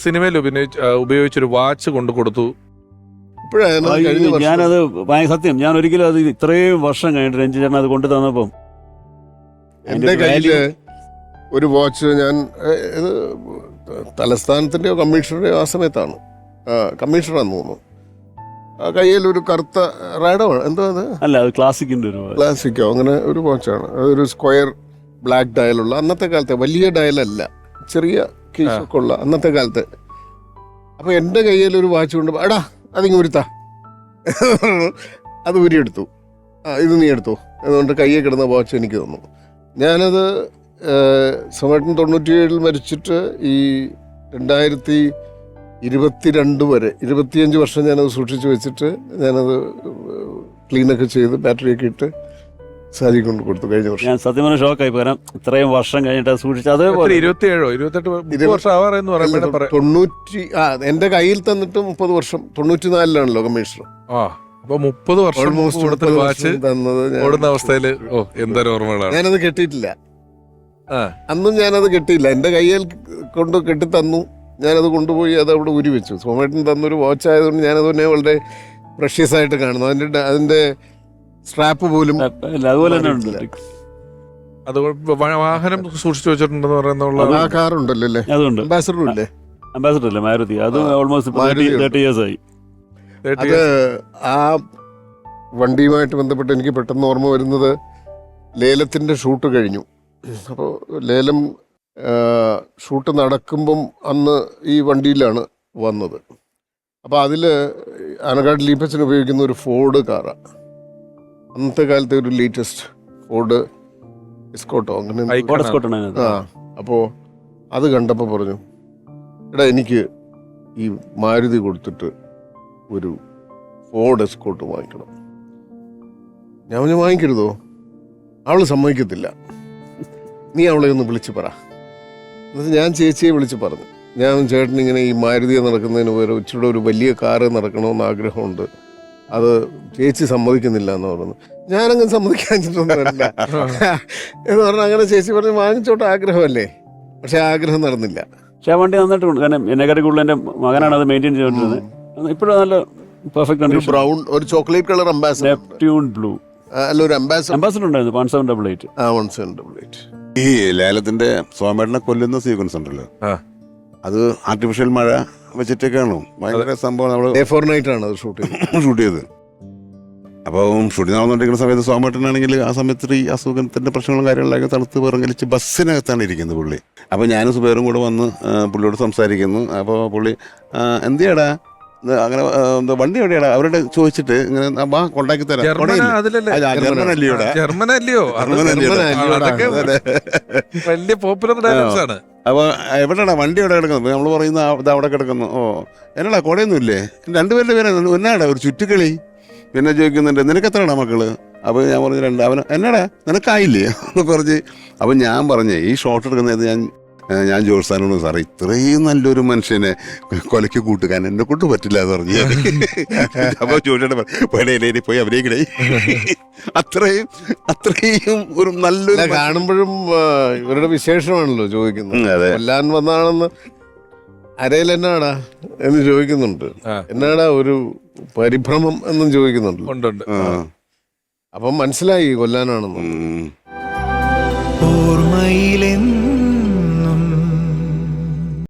സിനിമയിൽ ഉപയോഗിച്ചൊരു വാച്ച് കൊണ്ട് കൊടുത്തു. ഞാനത് സത്യം, ഞാൻ ഒരിക്കലും അത് ഇത്രയും വർഷം കഴിഞ്ഞിട്ട് രഞ്ജി ചേട്ടൻ അത് കൊണ്ടു തന്നപ്പം എൻ്റെ കയ്യില് ഒരു വാച്ച്, ഞാൻ ഇത് തലസ്ഥാനത്തിൻ്റെയോ കമ്മീഷണറുടെയോ ആ സമയത്താണ്, കമ്മീഷണറാന്ന് തോന്നുന്നു. ആ കയ്യിൽ ഒരു കറുത്ത റൈഡോ എന്തോ അത് അല്ല, അത് ക്ലാസിക്കിൻ്റെ ഒരു ക്ലാസിക്കോ അങ്ങനെ ഒരു വാച്ചാണ്. അതൊരു സ്ക്വയർ ബ്ലാക്ക് ഡയലുള്ള, അന്നത്തെ കാലത്തെ വലിയ ഡയലല്ല, ചെറിയ കീശൊക്കെ ഉള്ള അന്നത്തെ കാലത്ത്. അപ്പോൾ എൻ്റെ കയ്യിൽ ഒരു വാച്ച് കൊണ്ട് എടാ അതിങ്ങ് ഉരുത്താ അത് ഉരിയെടുത്തു. ഇത് നീ എടുത്തു അതുകൊണ്ട് കയ്യിൽ കിടന്ന വാച്ച് എനിക്ക് തന്നു. ഞാനത് സോമേട്ടൻ 97 മരിച്ചിട്ട് ഈ 2022 വരെ 25 വർഷം ഞാനത് സൂക്ഷിച്ച് വെച്ചിട്ട് ഞാനത് ക്ലീനൊക്കെ ചെയ്ത് ബാറ്ററിയൊക്കെ ഇട്ട് സാരി കൊണ്ട് കൊടുത്തു കഴിഞ്ഞ വർഷം. ഞാൻ സത്യം പറഞ്ഞ ഷോക്കായി പോരാം, ഇത്രയും വർഷം കഴിഞ്ഞിട്ട് സൂക്ഷിച്ചു. അതേപോലെ 27-28 വർഷം ആവാറെന്ന് പറയുന്നത് എന്റെ കയ്യിൽ തന്നിട്ട് 30 വർഷം. 94 കമ്മീഷണർ. അപ്പൊ 30 വർഷം വാച്ച് ഓടുന്ന അവസ്ഥയില് എന്തൊരു ഓർമ്മകളാണ്. ഞാനത് കെട്ടിയിട്ടില്ല, അന്നും ഞാനത് കെട്ടിയില്ല. എന്റെ കയ്യിൽ കൊണ്ട് കെട്ടി തന്നു, ഞാനത് കൊണ്ടുപോയി അത് അവിടെ ഉരി വെച്ചു. സോമേട്ടൻ തന്നൊരു വാച്ച് ആയതുകൊണ്ട് ഞാനത് തന്നെ വളരെ പ്രഷ്യസ് ആയിട്ട് കാണുന്നു. അതിന്റെ സ്ട്രാപ്പ് പോലും അതുപോലെ തന്നെ ഉണ്ട്. അത് വാഹനം സൂക്ഷിച്ചു വെച്ചിട്ടുണ്ടെന്ന് പറയുന്ന ആ കാറുണ്ടല്ലോ അല്ലേ, അതുണ്ട്. അംബാസഡറും ഇല്ലേ, അംബാസഡർ അല്ലേ മാരുതി, അത് ഓൾമോസ്റ്റ് 30 years ആയി. അത് ആ വണ്ടിയുമായിട്ട് ബന്ധപ്പെട്ട് എനിക്ക് പെട്ടെന്ന് ഓർമ്മ വരുന്നത്, ലേലത്തിൻ്റെ ഷൂട്ട് കഴിഞ്ഞു. അപ്പോൾ ലേലം ഷൂട്ട് നടക്കുമ്പം അന്ന് ഈ വണ്ടിയിലാണ് വന്നത്. അപ്പോൾ അതിൽ ആനക്കാട് ലീപ്പച്ചന് ഉപയോഗിക്കുന്ന ഒരു ഫോർഡ് കാറാണ്, അന്നത്തെ കാലത്തെ ഒരു ലേറ്റസ്റ്റ് ഫോർഡ് എസ്കോട്ടോ അങ്ങനെ. അപ്പോൾ അത് കണ്ടപ്പോൾ പറഞ്ഞു, എടാ എനിക്ക് ഈ മാരുതി കൊടുത്തിട്ട് ഒരു ഫോർഡ് എസ്കോട്ട് വാങ്ങിക്കണം. ഞാൻ പറഞ്ഞു വാങ്ങിക്കരുതോ, അവൾ സമ്മതിക്കത്തില്ല, നീ അവളെ ഒന്ന് വിളിച്ച് പറ. എന്നിട്ട് ഞാൻ ചേച്ചിയെ വിളിച്ച് പറഞ്ഞു, ഞാൻ ചേട്ടനിങ്ങനെ ഈ മാരുതിയെ നടക്കുന്നതിന് പകരം ഇച്ചിരി ഒരു വലിയ കാറ് നടക്കണമെന്ന് ആഗ്രഹമുണ്ട്, അത് ചേച്ചി സമ്മതിക്കുന്നില്ല എന്ന് പറഞ്ഞു. ഞാനങ്ങനെ സമ്മതിക്കാഞ്ഞിട്ടൊന്നുമല്ല എന്ന് പറഞ്ഞാൽ അങ്ങനെ ചേച്ചി പറഞ്ഞ് വാങ്ങിച്ചോട്ടെ, ആഗ്രഹമല്ലേ. പക്ഷെ ആഗ്രഹം നടന്നില്ല. പക്ഷെ ആ വണ്ടി നന്നായിട്ടുണ്ട്, കാരണം എന്നെക്കാട്ടി കൂടുതൽ എൻ്റെ മകനാണ് അത് മെയിൻറ്റെയിൻ ചെയ്തുകൊണ്ടിരുന്നത്. ഇപ്പോഴും നല്ല പെർഫെക്റ്റ് കണ്ടീഷൻ. ബ്രൗൺ ഒരു chocolate colour ambassador, Neptune blue അല്ല ഒരു അംബാസഡർ ഉണ്ടായിരുന്നു 1788. 1788. ഈ ലേലത്തിന്റെ സോമേട്ടനെ കൊല്ലുന്ന സീക്വൻസ് ഉണ്ടല്ലോ, അത് ആർട്ടിഫിഷ്യൽ മഴ വെച്ചിട്ടൊക്കെയാണോ ഭയങ്കര സംഭവം. നമ്മള് ഡേ ഫോർ നൈറ്റ് ആണ് അത് ഷൂട്ട് ചെയ്തത്. അപ്പം ഷൂട്ടിംഗ് നടന്നുകൊണ്ടിരിക്കുന്ന സമയത്ത് സോമേട്ടനാണെങ്കിൽ ആ സമയത്ത് ഈ അസുഖത്തിന്റെ പ്രശ്നങ്ങളും കാര്യങ്ങളൊക്കെ തണുത്ത് വിറങ്ങലിച്ച് ബസ്സിനകത്താണ് ഇരിക്കുന്നത് പുള്ളി. അപ്പോൾ ഞാനും സുബേറും കൂടെ വന്ന് പുള്ളിയോട് സംസാരിക്കുന്നു. അപ്പോൾ പുള്ളി എന്തിയാടാ അങ്ങനെ വണ്ടി എവിടെയാടാ അവരോട് ചോദിച്ചിട്ട് ഇങ്ങനെ കൊണ്ടാക്കി തരാം. വലിയ പോപ്പുലർ ഡയലോഗ്സ് ആണ്. അപ്പോൾ എവിടെയാടാ വണ്ടി എവിടെ കിടക്കുന്നത്, നമ്മൾ പറയുന്ന ഇത് അവിടെ കിടക്കുന്നു. എന്നാടാ കുടയൊന്നും ഇല്ലേ, രണ്ടുപേരുടെ പേര് എന്നാടാ ഒരു ചുറ്റുകളി. പിന്നെ ചോദിക്കുന്നുണ്ട് നിനക്ക് എത്രയാടാ മക്കള്. അപ്പോൾ ഞാൻ പറഞ്ഞു 2. അവന് എന്നാടാ നിനക്കായില്ലേ എന്ന് പറഞ്ഞ്. അപ്പം ഞാൻ പറഞ്ഞേ ഈ ഷോട്ട് എടുക്കുന്നത് ഞാൻ ജോത്സാനോട് സാറേ ഇത്രയും നല്ലൊരു മനുഷ്യനെ കൊലയ്ക്ക് കൂട്ടുകാൻ എന്നെ കൊണ്ട് പറ്റില്ല എന്ന് പറഞ്ഞു. അപ്പോൾ ചോദിച്ചിട്ട് പോയി അഭിനയിക്കണേ. അത്രയും ഒരു നല്ലൊരു കാണുമ്പോഴും ഇവരുടെ വിശേഷമാണല്ലോ ചോദിക്കുന്നത്. കൊല്ലാൻ വന്നാണെന്ന് അരയിൽ എന്നാടാ എന്ന് ചോദിക്കുന്നുണ്ട്, എന്നാടാ ഒരു പരിഭ്രമം എന്നും ചോദിക്കുന്നുണ്ട്. അപ്പം മനസ്സിലായി കൊല്ലാനാണെന്ന്. ഓർമ്മയിലെന്ന്